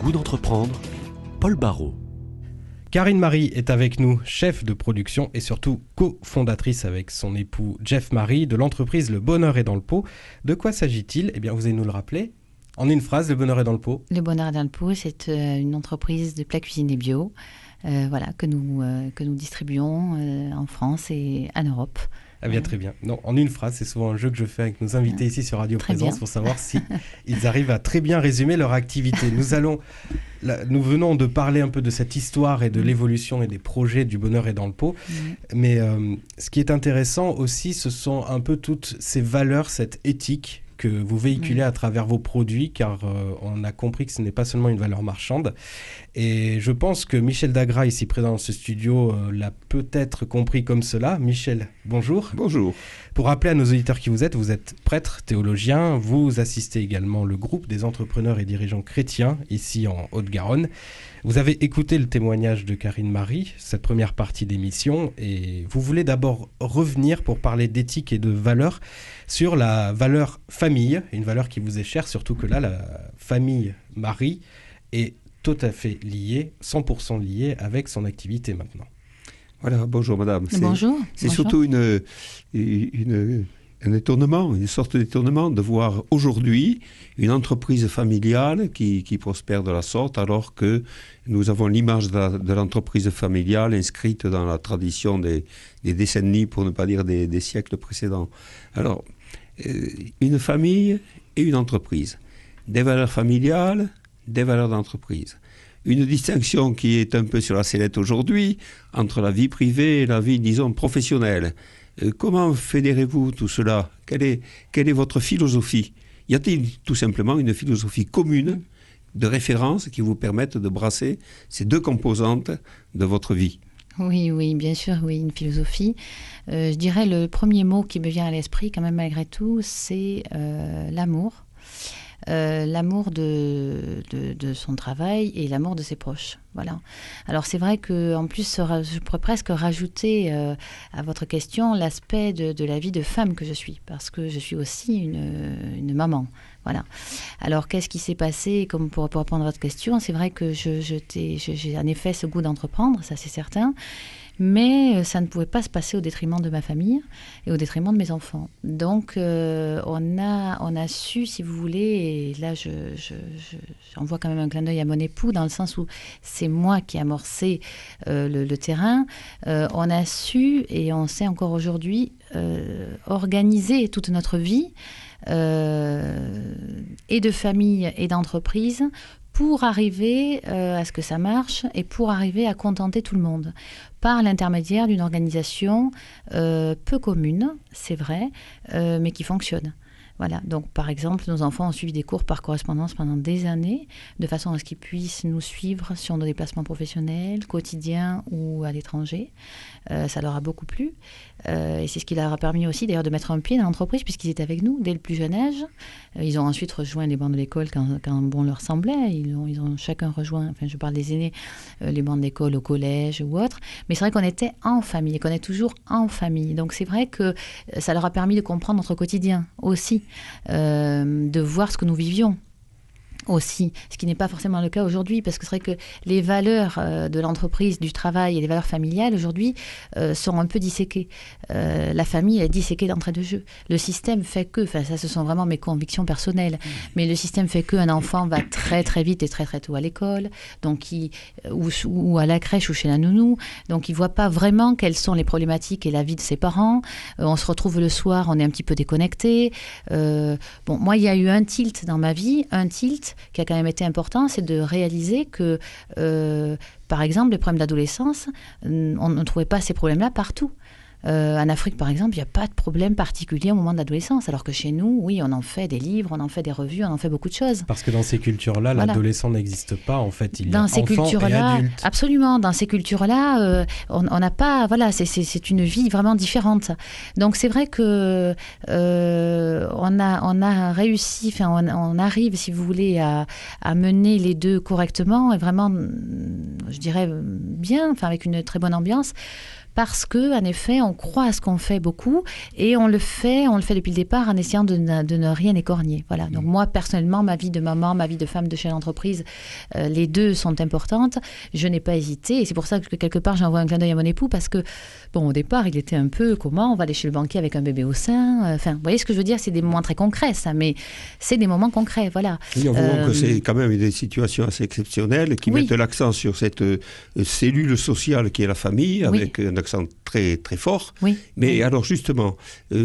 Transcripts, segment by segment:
goût d'entreprendre, Paul Barraud. Karine Marie est avec nous, chef de production et surtout cofondatrice avec son époux Jeff Marie de l'entreprise Le Bonheur est dans le pot. De quoi s'agit-il ? Eh bien, vous allez nous le rappeler. En une phrase, Le Bonheur est dans le pot. Le Bonheur est dans le pot, c'est une entreprise de plats cuisinés bio que nous distribuons en France et en Europe. Ah bien, très bien. Non, en une phrase, c'est souvent un jeu que je fais avec nos invités ici sur Radio Présence pour savoir si ils arrivent à très bien résumer leur activité. Nous venons de parler un peu de cette histoire et de l'évolution et des projets du Bonheur est dans le pot. Mais ce qui est intéressant aussi, ce sont un peu toutes ces valeurs, cette éthique que vous véhiculez à travers vos produits, car on a compris que ce n'est pas seulement une valeur marchande. Et je pense que Michel Dagra, ici présent dans ce studio, l'a peut-être compris comme cela. Michel, bonjour. Bonjour. Pour rappeler à nos auditeurs qui vous êtes prêtre, théologien, vous assistez également le groupe des entrepreneurs et dirigeants chrétiens, ici en Haute-Garonne. Vous avez écouté le témoignage de Karine Marie, cette première partie d'émission, et vous voulez d'abord revenir pour parler d'éthique et de valeurs sur la valeur famille, une valeur qui vous est chère, surtout que là, la famille Marie est tout à fait liée, 100% liée avec son activité maintenant. Voilà, bonjour madame. Bonjour. C'est surtout un étonnement, une sorte d'étonnement de voir aujourd'hui une entreprise familiale qui prospère de la sorte, alors que nous avons l'image de l'entreprise familiale inscrite dans la tradition des décennies, pour ne pas dire des siècles précédents. Alors, une famille et une entreprise, des valeurs familiales, des valeurs d'entreprise. Une distinction qui est un peu sur la sellette aujourd'hui entre la vie privée et la vie, disons, professionnelle. Comment fédérez-vous tout cela ? Quelle est votre philosophie ? Y a-t-il tout simplement une philosophie commune de référence qui vous permette de brasser ces deux composantes de votre vie ? Oui, bien sûr, oui, une philosophie. Je dirais le premier mot qui me vient à l'esprit, quand même, malgré tout, c'est l'amour. L'amour de son travail et l'amour de ses proches. Voilà. Alors c'est vrai qu'en plus, je pourrais presque rajouter à votre question l'aspect de la vie de femme que je suis, parce que je suis aussi une maman. Voilà. Alors qu'est-ce qui s'est passé, comme pour répondre à votre question, c'est vrai que j'ai en effet ce goût d'entreprendre, ça c'est certain. Mais ça ne pouvait pas se passer au détriment de ma famille et au détriment de mes enfants. Donc, on a su, si vous voulez, et là, j'envoie quand même un clin d'œil à mon époux, dans le sens où c'est moi qui ai amorcé le terrain. On a su, et on sait encore aujourd'hui, organiser toute notre vie, et de famille et d'entreprise, pour arriver à ce que ça marche et pour arriver à contenter tout le monde par l'intermédiaire d'une organisation peu commune, c'est vrai, mais qui fonctionne. Voilà, donc par exemple, nos enfants ont suivi des cours par correspondance pendant des années, de façon à ce qu'ils puissent nous suivre sur nos déplacements professionnels, quotidiens ou à l'étranger. Ça leur a beaucoup plu. Et c'est ce qui leur a permis aussi d'ailleurs de mettre un pied dans l'entreprise, puisqu'ils étaient avec nous dès le plus jeune âge. Ils ont ensuite rejoint les bancs de l'école quand bon leur semblait. Ils ont chacun rejoint, enfin je parle des aînés, les bancs d'école au collège ou autre. Mais c'est vrai qu'on était en famille et qu'on est toujours en famille. Donc c'est vrai que ça leur a permis de comprendre notre quotidien aussi. De voir ce que nous vivions aussi, ce qui n'est pas forcément le cas aujourd'hui, parce que c'est vrai que les valeurs de l'entreprise, du travail et les valeurs familiales aujourd'hui sont un peu disséquées. La famille est disséquée d'entrée de jeu. Le système fait que, enfin ça ce sont vraiment mes convictions personnelles, mais le système fait qu'un enfant va très très vite et très très tôt à l'école, donc ou à la crèche ou chez la nounou, donc il ne voit pas vraiment quelles sont les problématiques et la vie de ses parents. On se retrouve le soir, on est un petit peu déconnecté. Moi il y a eu un tilt dans ma vie, qui a quand même été important, c'est de réaliser que, par exemple, les problèmes d'adolescence, on ne trouvait pas ces problèmes-là partout. En Afrique, par exemple, il n'y a pas de problème particulier au moment de l'adolescence, alors que chez nous, oui, on en fait des livres, on en fait des revues, on en fait beaucoup de choses. Parce que dans ces cultures-là, voilà, l'adolescent n'existe pas, en fait, il y a dans ces enfant et adulte. Absolument, dans ces cultures-là, on n'a pas, voilà, c'est une vie vraiment différente. Donc c'est vrai que on a réussi, enfin on arrive, si vous voulez, à mener les deux correctement et vraiment, je dirais bien, enfin avec une très bonne ambiance. parce que, en effet, on croit à ce qu'on fait beaucoup et on le fait depuis le départ en essayant de ne rien écorner. Voilà. Donc moi, personnellement, ma vie de maman, ma vie de femme de chef d'entreprise, les deux sont importantes. Je n'ai pas hésité et c'est pour ça que quelque part, j'envoie un clin d'œil à mon époux parce que, bon, au départ, il était un peu, comment on va aller chez le banquier avec un bébé au sein. Enfin, vous voyez ce que je veux dire, c'est des moments très concrets, ça, mais c'est des moments concrets, voilà. Oui, on voit que c'est quand même des situations assez exceptionnelles qui mettent l'accent sur cette cellule sociale qui est la famille, avec un accent très, très fort. Oui. Mais alors justement,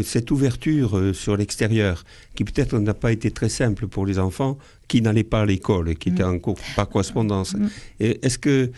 cette ouverture sur l'extérieur, qui peut-être n'a pas été très simple pour les enfants, qui n'allaient pas à l'école, qui étaient en cours par correspondance. Est-ce que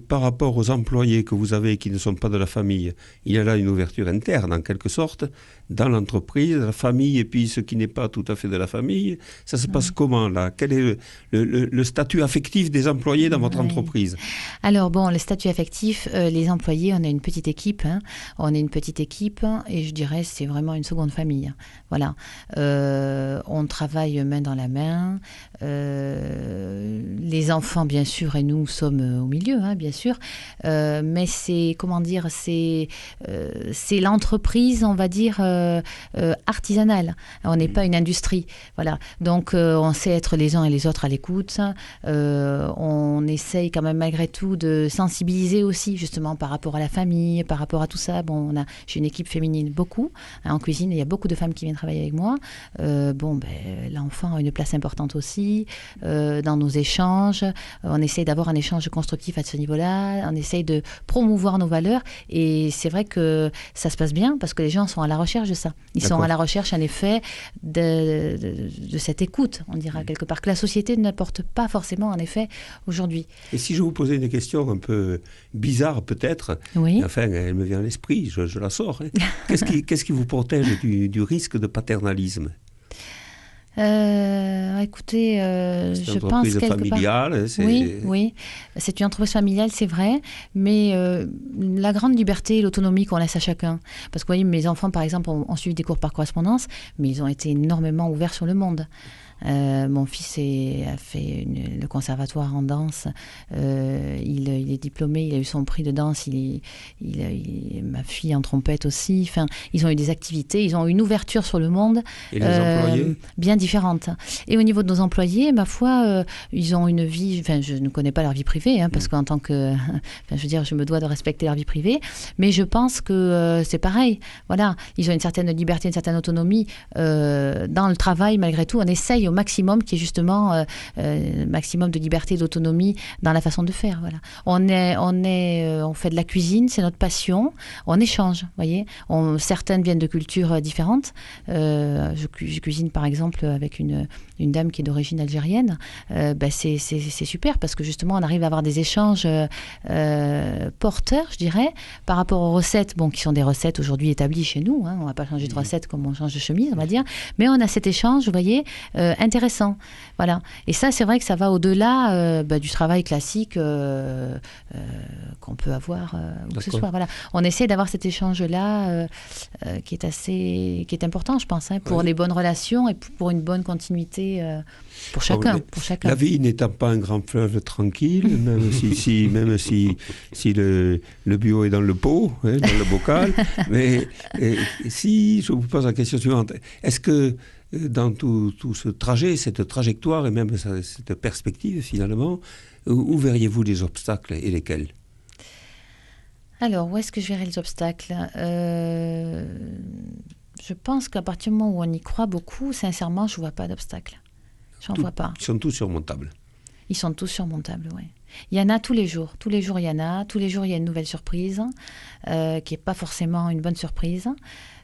par rapport aux employés que vous avez qui ne sont pas de la famille, il y a là une ouverture interne en quelque sorte, dans l'entreprise, la famille et puis ce qui n'est pas tout à fait de la famille, ça se passe comment là? Quel est le statut affectif des employés dans votre entreprise? Alors bon, le statut affectif, les employés, on a une petite équipe, on est une petite équipe et je dirais c'est vraiment une seconde famille. Voilà, on travaille main dans la main. Les enfants bien sûr et nous sommes au milieu bien sûr, mais c'est comment dire, c'est l'entreprise on va dire artisanale, on n'est pas une industrie, voilà, donc on sait être les uns et les autres à l'écoute, on essaye quand même malgré tout de sensibiliser aussi justement par rapport à la famille, par rapport à tout ça. Bon, j'ai une équipe féminine beaucoup en cuisine, il y a beaucoup de femmes qui viennent travailler avec moi. L'enfant a une place importante aussi dans nos échanges. On essaye d'avoir un échange constructif à ce niveau-là. On essaye de promouvoir nos valeurs. Et c'est vrai que ça se passe bien parce que les gens sont à la recherche de ça. Ils sont à la recherche, en effet, de cette écoute, on dira quelque part, que la société n'apporte pas forcément, en effet, aujourd'hui. Et si je vous posais une question un peu bizarre, peut-être, enfin, elle me vient à l'esprit, je la sors. Qu'est-ce qui vous protège du risque de paternalisme? Écoutez, je pense quelque familiale, part... Oui, c'est une entreprise familiale, c'est vrai, mais la grande liberté et l'autonomie qu'on laisse à chacun. Parce que vous voyez, mes enfants, par exemple, ont suivi des cours par correspondance, mais ils ont été énormément ouverts sur le monde. Mon fils a fait le conservatoire en danse, il est diplômé, il a eu son prix de danse, ma fille en trompette aussi, enfin, ils ont eu des activités, ils ont eu une ouverture sur le monde bien différente. Et au niveau de nos employés, ma foi, ils ont une vie, enfin, je ne connais pas leur vie privée, parce qu'en tant que, je veux dire, je me dois de respecter leur vie privée, mais je pense que c'est pareil, voilà, ils ont une certaine liberté, une certaine autonomie dans le travail, malgré tout, on essaye au maximum, qui est justement maximum de liberté et d'autonomie dans la façon de faire. Voilà. On fait de la cuisine, c'est notre passion. On échange, voyez. Certaines viennent de cultures différentes. Je cuisine par exemple avec une dame qui est d'origine algérienne. C'est super parce que justement on arrive à avoir des échanges porteurs, je dirais, par rapport aux recettes, qui sont des recettes aujourd'hui établies chez nous. On ne va pas changer de recette comme on change de chemise, on va dire. Mais on a cet échange, vous voyez, intéressant. Voilà. Et ça, c'est vrai que ça va au-delà du travail classique qu'on peut avoir où que ce soit. Voilà. On essaie d'avoir cet échange-là qui est important, je pense, pour les bonnes relations et pour une bonne continuité pour chacun. La vie n'étant pas un grand fleuve tranquille, même si le bio est dans le pot, dans le bocal. Mais si je vous pose la question suivante, est-ce que dans tout ce trajet, cette trajectoire et même cette perspective finalement, où verriez-vous les obstacles et lesquels? Alors, où est-ce que je verrais les obstacles? Je pense qu'à partir du moment où on y croit beaucoup, sincèrement, je ne vois pas d'obstacles. J'en vois pas. Ils sont tous surmontables. Ils sont tous surmontables, oui. Il y en a tous les jours. Tous les jours, il y en a. Tous les jours, il y a une nouvelle surprise qui n'est pas forcément une bonne surprise.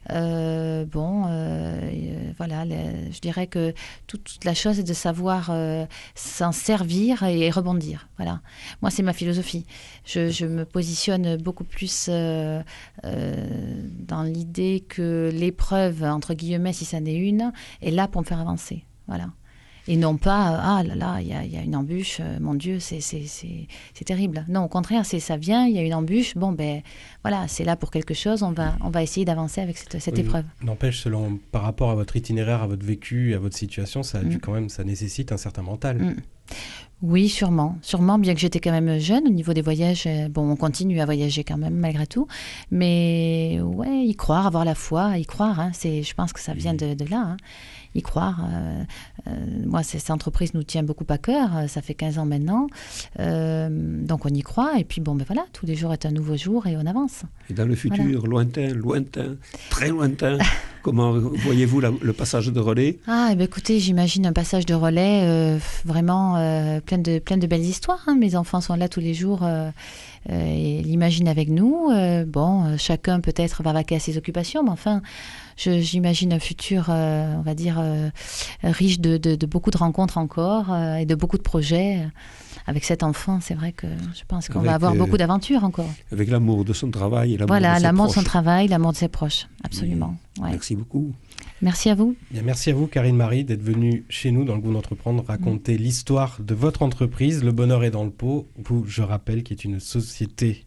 Voilà, je dirais que toute la chose est de savoir s'en servir et rebondir. Voilà. Moi, c'est ma philosophie. Je me positionne beaucoup plus dans l'idée que l'épreuve, entre guillemets, si ça n'est une, est là pour me faire avancer. Voilà. Et non pas, ah là là, il y a une embûche, mon Dieu, c'est terrible. Non, au contraire, ça vient, il y a une embûche, voilà, c'est là pour quelque chose, on va essayer d'avancer avec cette épreuve. N'empêche, par rapport à votre itinéraire, à votre vécu, à votre situation, ça a dû quand même, ça nécessite un certain mental. Oui, sûrement. Sûrement, bien que j'étais quand même jeune au niveau des voyages. Bon, on continue à voyager quand même, malgré tout. Mais ouais, y croire, avoir la foi, y croire, hein, je pense que ça vient de là. Hein. Y croire. Moi, cette entreprise nous tient beaucoup à cœur. Ça fait 15 ans maintenant. Donc, on y croit. Et puis, bon, ben voilà, tous les jours est un nouveau jour et on avance. Et dans le futur, lointain, très lointain, comment voyez-vous le passage de relais? Ah, eh bien, écoutez, j'imagine un passage de relais vraiment plein de belles histoires. Hein. Mes enfants sont là tous les jours et l'imaginent avec nous. Chacun peut-être va vaquer à ses occupations, mais enfin, j'imagine un futur, on va dire, riche de beaucoup de rencontres encore et de beaucoup de projets. Avec cet enfant, c'est vrai que je pense qu'on va avoir beaucoup d'aventures encore. Avec l'amour de son travail et l'amour de ses proches. Voilà, l'amour de son travail, l'amour de ses proches, absolument. Ouais. Merci beaucoup. Merci à vous. Bien, merci à vous, Karine Marie, d'être venue chez nous dans le Goût d'entreprendre, raconter l'histoire de votre entreprise, Le Bonheur est dans le pot, vous, je rappelle, qui est une société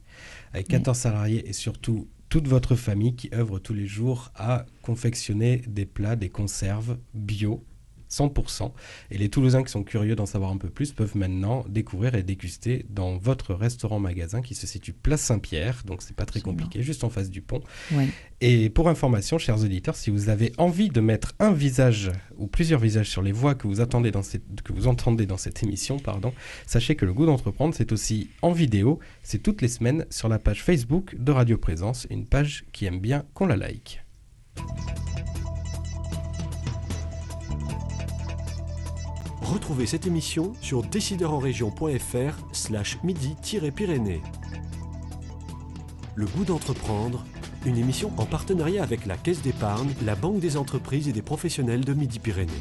avec 14 salariés et surtout toute votre famille qui œuvre tous les jours à confectionner des plats, des conserves bio, 100%. Et les Toulousains qui sont curieux d'en savoir un peu plus peuvent maintenant découvrir et déguster dans votre restaurant-magasin qui se situe place Saint-Pierre. Donc, c'est pas très compliqué, juste en face du pont. Oui. Et pour information, chers auditeurs, si vous avez envie de mettre un visage ou plusieurs visages sur les voix que vous entendez dans cette émission, sachez que Le Goût d'entreprendre, c'est aussi en vidéo. C'est toutes les semaines sur la page Facebook de Radio Présence, une page qui aime bien qu'on la like. Retrouvez cette émission sur décideurenrégion.fr/midi-pyrénées. Le Goût d'entreprendre, une émission en partenariat avec la Caisse d'épargne, la Banque des entreprises et des professionnels de Midi-Pyrénées.